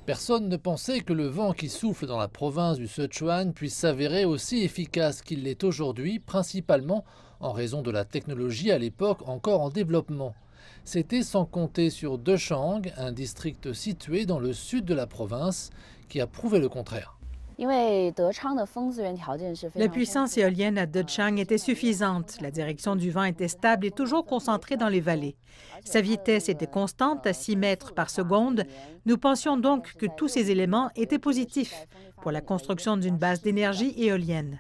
Personne ne pensait que le vent qui souffle dans la province du Sichuan puisse s'avérer aussi efficace qu'il l'est aujourd'hui, principalement en raison de la technologie à l'époque encore en développement. C'était sans compter sur Dechang, un district situé dans le sud de la province, qui a prouvé le contraire. La puissance éolienne à Dechang était suffisante. La direction du vent était stable et toujours concentrée dans les vallées. Sa vitesse était constante à 6 mètres par seconde. Nous pensions donc que tous ces éléments étaient positifs pour la construction d'une base d'énergie éolienne.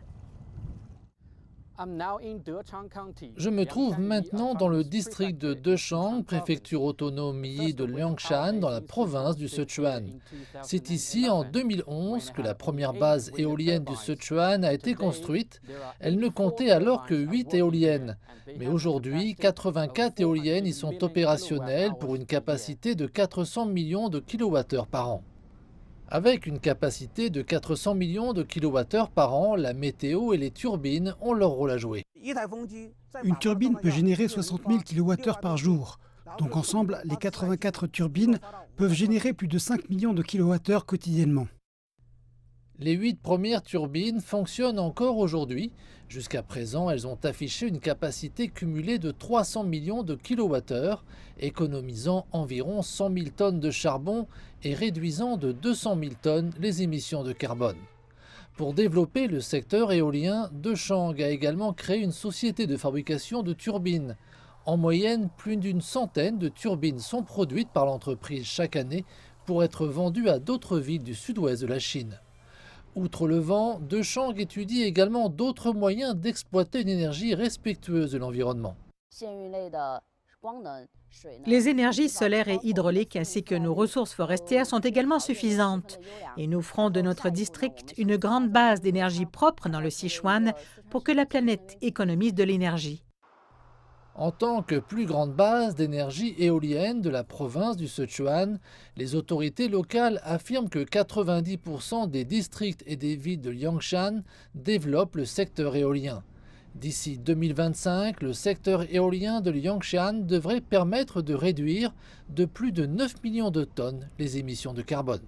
Je me trouve maintenant dans le district de Dechang, préfecture autonome de Liangshan, dans la province du Sichuan. C'est ici, en 2011, que la première base éolienne du Sichuan a été construite. Elle ne comptait alors que 8 éoliennes. Mais aujourd'hui, 84 éoliennes y sont opérationnelles pour une capacité de 400 millions de kilowattheures par an. Avec une capacité de 400 millions de kilowattheures par an, la météo et les turbines ont leur rôle à jouer. Une turbine peut générer 60 000 kWh par jour. Donc ensemble, les 84 turbines peuvent générer plus de 5 millions de kilowattheures quotidiennement. Les 8 premières turbines fonctionnent encore aujourd'hui. Jusqu'à présent, elles ont affiché une capacité cumulée de 300 millions de kilowattheures, économisant environ 100 000 tonnes de charbon et réduisant de 200 000 tonnes les émissions de carbone. Pour développer le secteur éolien, Dechang a également créé une société de fabrication de turbines. En moyenne, plus d'une centaine de turbines sont produites par l'entreprise chaque année pour être vendues à d'autres villes du sud-ouest de la Chine. Outre le vent, Dechang étudie également d'autres moyens d'exploiter une énergie respectueuse de l'environnement. Les énergies solaires et hydrauliques ainsi que nos ressources forestières sont également suffisantes et nous ferons de notre district une grande base d'énergie propre dans le Sichuan pour que la planète économise de l'énergie. En tant que plus grande base d'énergie éolienne de la province du Sichuan, les autorités locales affirment que 90% des districts et des villes de Liangshan développent le secteur éolien. D'ici 2025, le secteur éolien de Liangshan devrait permettre de réduire de plus de 9 millions de tonnes les émissions de carbone.